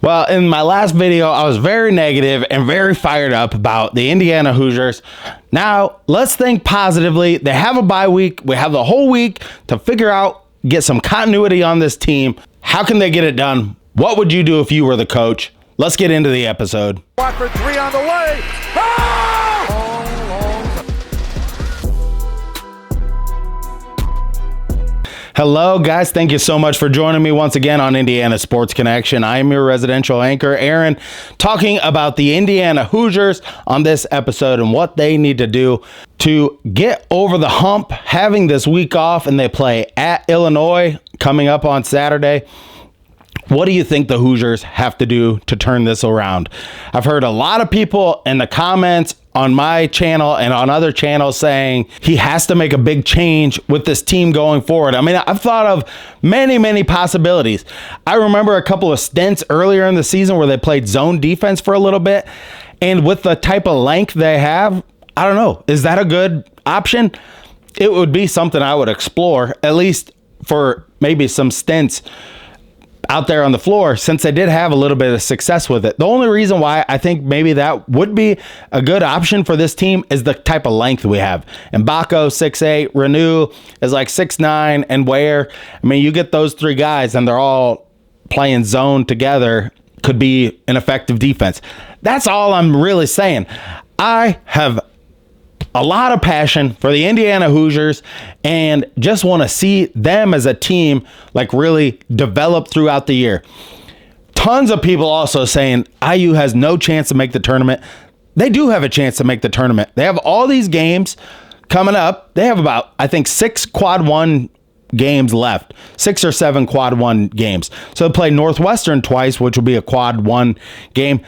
Well, in my last video, I was very negative and very fired up about the Indiana Hoosiers. Now, let's think positively. They have a bye week. We have the whole week to figure out, get some continuity on this team. How can they get it done? What would you do if you were the coach? Let's get into the episode. Watford 3 on the way. Oh! Hello, guys. Thank you so much for joining me once again on Indiana Sports Connection. I am your residential anchor, Aaron, talking about the Indiana Hoosiers on this episode and what they need to do to get over the hump, having this week off, and they play at Illinois coming up on Saturday. What do you think the Hoosiers have to do to turn this around? I've heard a lot of people in the comments on my channel and on other channels saying he has to make a big change with this team going forward. I mean, I've thought of many possibilities. I remember a couple of stints earlier in the season where they played zone defense for a little bit. And with the type of length they have, I don't know. Is that a good option? It would be something I would explore, at least for maybe some stints out there on the floor, since they did have a little bit of success with it. The only reason why I think maybe that would be a good option for this team is the type of length we have. Mbako, 6'8", Renew is like 6'9", and Ware. I mean, you get those three guys and they're all playing zone together, could be an effective defense. That's all I'm really saying. I have a lot of passion for the Indiana Hoosiers and just want to see them as a team like really develop throughout the year. Tons of people also saying IU has no chance to make the tournament. They do have a chance to make the tournament. They have all these games coming up. They have about, I think, 6 quad one games left, 6 or 7 quad one games. So they play Northwestern twice, which will be a quad one game.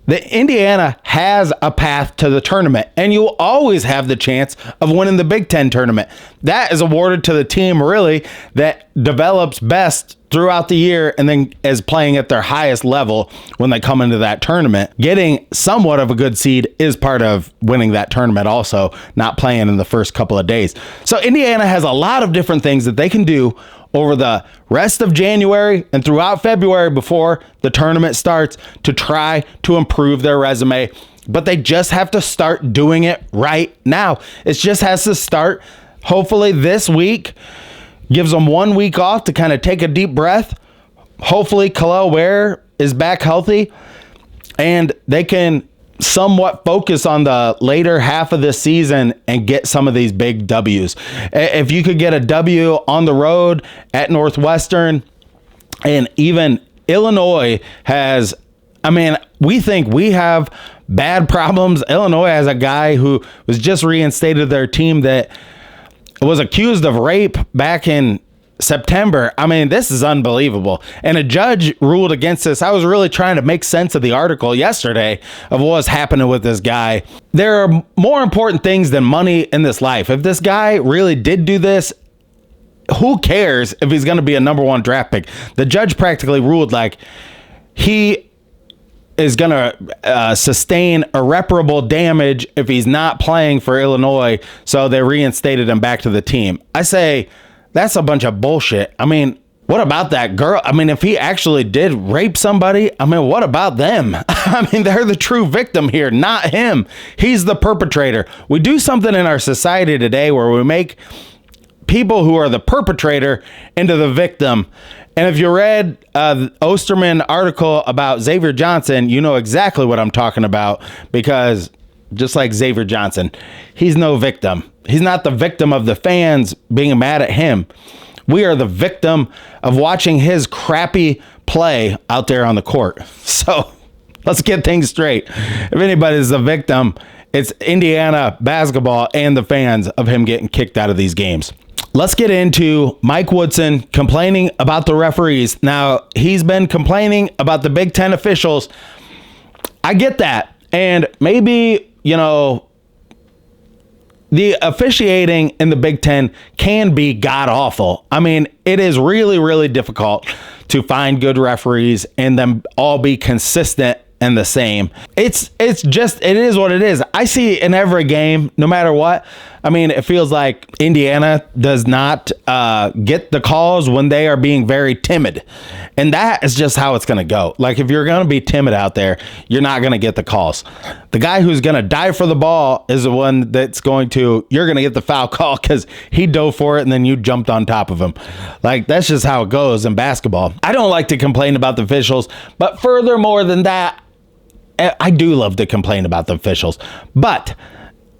The Indiana has a path to the tournament, and you'll always have the chance of winning the Big Ten tournament. That is awarded to the team, really, that develops best throughout the year and then is playing at their highest level when they come into that tournament. Getting somewhat of a good seed is part of winning that tournament also, not playing in the first couple of days. So Indiana has a lot of different things that they can do over the rest of January and throughout February before the tournament starts to try to improve their resume. But they just have to start doing it right now. It just has to start, hopefully this week, gives them 1 week off to kind of take a deep breath. Hopefully Khalil Ware is back healthy and they can somewhat focus on the later half of this season and get some of these big W's. If you could get a W on the road at Northwestern, and even Illinois has, I mean, we think we have bad problems. Illinois has a guy who was just reinstated their team that was accused of rape back in September. I mean, this is unbelievable. And a judge ruled against this. I was really trying to make sense of the article yesterday of what was happening with this guy. There are more important things than money in this life. If this guy really did do this, who cares if he's going to be a number 1 draft pick? The judge practically ruled like he is going to sustain irreparable damage if he's not playing for Illinois. So they reinstated him back to the team. I say, that's a bunch of bullshit. I mean, what about that girl? I mean, if he actually did rape somebody, I mean, what about them? I mean, they're the true victim here, not him. He's the perpetrator. We do something in our society today where we make people who are the perpetrator into the victim. And if you read the Osterman article about Xavier Johnson, you know exactly what I'm talking about, because just like Xavier Johnson, he's no victim. He's not the victim of the fans being mad at him. We are the victim of watching his crappy play out there on the court. So let's get things straight. If anybody's the victim, it's Indiana basketball and the fans of him getting kicked out of these games. Let's get into Mike Woodson complaining about the referees. Now, he's been complaining about the Big Ten officials. I get that. And maybe, you know, the officiating in the Big Ten can be god-awful. I mean, it is really difficult to find good referees and them all be consistent and the same. It is what it is. I see in every game, no matter what, I mean, it feels like Indiana does not get the calls when they are being very timid. And that is just how it's going to go. Like, if you're going to be timid out there, you're not going to get the calls. The guy who's going to dive for the ball is the one that's you're going to get the foul call because he dove for it and then you jumped on top of him. Like, that's just how it goes in basketball. I don't like to complain about the officials, but furthermore than that, I do love to complain about the officials. But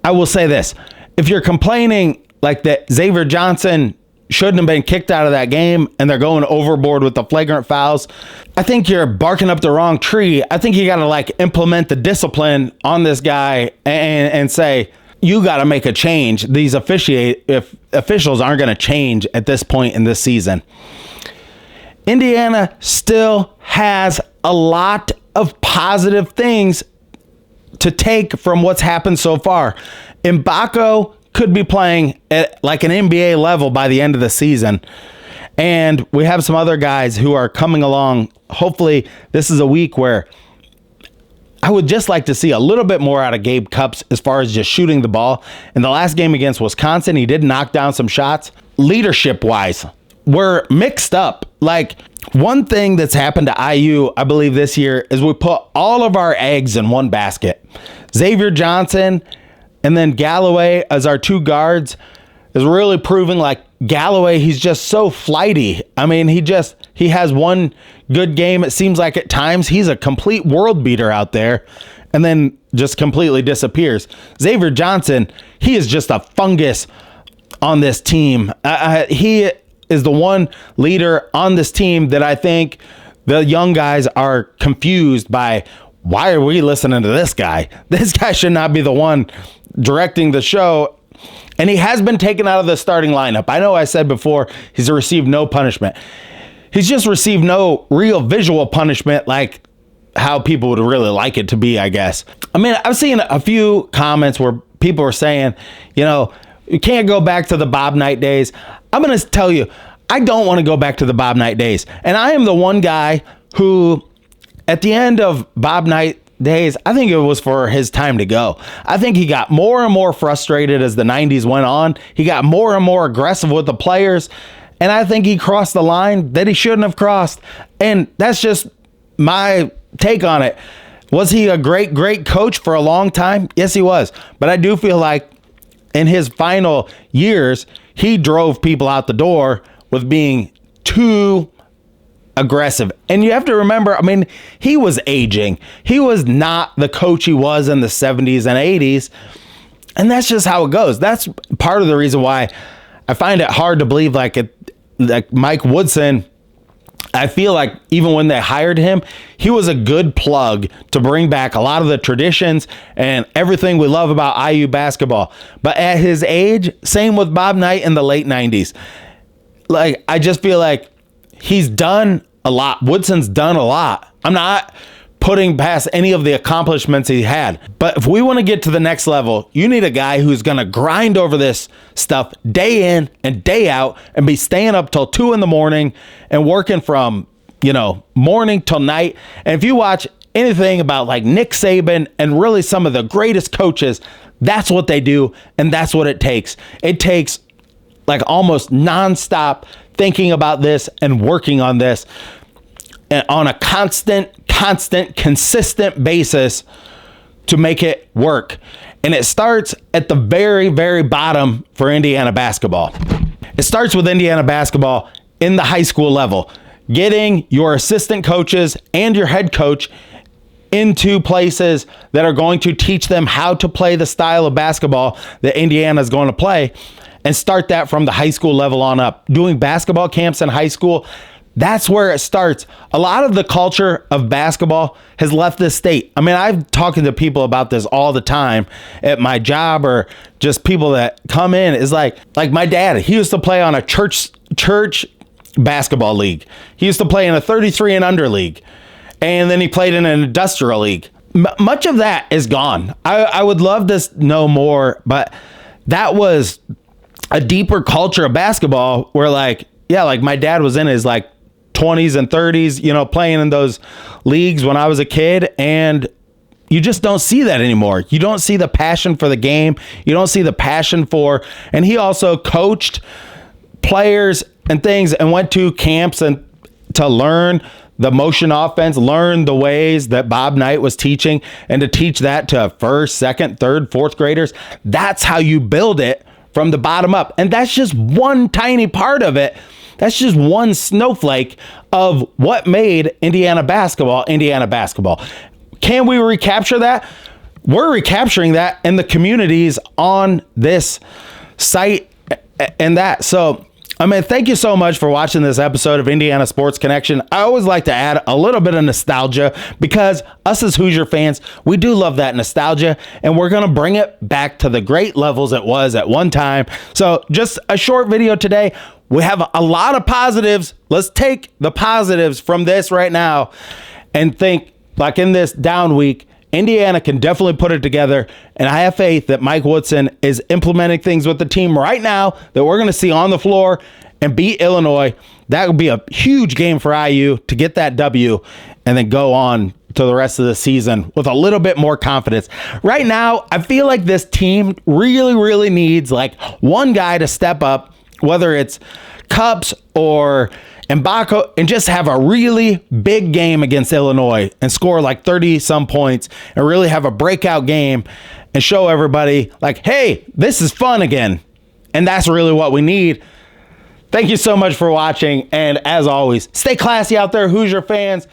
I will say this. If you're complaining like that Xavier Johnson shouldn't have been kicked out of that game and they're going overboard with the flagrant fouls, I think you're barking up the wrong tree. I think you got to like implement the discipline on this guy and say, you got to make a change. These officials aren't going to change at this point in this season. Indiana still has a lot of positive things to take from what's happened so far. Mbako could be playing at like an NBA level by the end of the season. And we have some other guys who are coming along. Hopefully this is a week where I would just like to see a little bit more out of Gabe Cupps as far as just shooting the ball. In the last game against Wisconsin, he did knock down some shots. Leadership-wise, we're mixed up. Like, one thing that's happened to IU, I believe, this year is we put all of our eggs in one basket. Xavier Johnson and then Galloway as our two guards is really proving like Galloway, he's just so flighty. I mean, he has one good game. It seems like at times he's a complete world beater out there and then just completely disappears. Xavier Johnson, he is just a fungus on this team. He is the one leader on this team that I think the young guys are confused by. Why are we listening to this guy? This guy should not be the one directing the show. And he has been taken out of the starting lineup. I know I said before he's received no punishment. He's just received no real visual punishment like how people would really like it to be, I guess. I mean, I've seen a few comments where people are saying, you can't go back to the Bob Knight days. I'm going to tell you, I don't want to go back to the Bob Knight days. And I am the one guy who, at the end of Bob Knight days, I think it was for his time to go. I think he got more and more frustrated as the 90s went on. He got more and more aggressive with the players. And I think he crossed the line that he shouldn't have crossed. And that's just my take on it. Was he a great, great coach for a long time? Yes, he was. But I do feel like in his final years, he drove people out the door with being too aggressive. And you have to remember, I mean, he was aging. He was not the coach he was in the 70s and 80s. And that's just how it goes. That's part of the reason why I find it hard to believe like Mike Woodson. I feel like even when they hired him, he was a good plug to bring back a lot of the traditions and everything we love about IU basketball. But at his age, same with Bob Knight in the late 90s. Like, I just feel like he's done a lot. Woodson's done a lot. I'm not putting past any of the accomplishments he had. But if we want to get to the next level, you need a guy who's going to grind over this stuff day in and day out and be staying up till 2 a.m. and working from, morning till night. And if you watch anything about like Nick Saban and really some of the greatest coaches, that's what they do. And that's what it takes. It takes like almost nonstop thinking about this and working on this and on a constant, consistent basis to make it work. And it starts at the very, very bottom for Indiana basketball. It starts with Indiana basketball in the high school level, getting your assistant coaches and your head coach into places that are going to teach them how to play the style of basketball that Indiana is going to play, and start that from the high school level on up. Doing basketball camps in high school, that's where it starts. A lot of the culture of basketball has left this state. I mean, I'm talking to people about this all the time at my job, or just people that come in. Is like my dad, he used to play on a church basketball league. He used to play in a 33 and under league. And then he played in an industrial league. Much of that is gone. I would love to know more, but that was a deeper culture of basketball where like my dad was in his like 20s and 30s, playing in those leagues when I was a kid. And you just don't see that anymore. You don't see the passion for the game. You don't see the passion for, and he also coached players and things and went to camps and to learn the motion offense, learn the ways that Bob Knight was teaching, and to teach that to first, second, third, fourth graders. That's how you build it from the bottom up. And that's just one tiny part of it. That's just one snowflake of what made Indiana basketball, Indiana basketball. Can we recapture that? We're recapturing that in the communities on this site and that. So, I mean, thank you so much for watching this episode of Indiana Sports Connection. I always like to add a little bit of nostalgia because us as Hoosier fans, we do love that nostalgia, and we're going to bring it back to the great levels it was at one time. So just a short video today. We have a lot of positives. Let's take the positives from this right now and think, like in this down week, Indiana can definitely put it together, and I have faith that Mike Woodson is implementing things with the team right now that we're going to see on the floor and beat Illinois. That would be a huge game for IU to get that W and then go on to the rest of the season with a little bit more confidence. Right now, I feel like this team really, really needs like one guy to step up, whether it's Cups or Mbako, and just have a really big game against Illinois and score like 30 some points and really have a breakout game and show everybody like, hey, this is fun again. And that's really what we need. Thank you so much for watching. And as always, stay classy out there, Hoosier fans.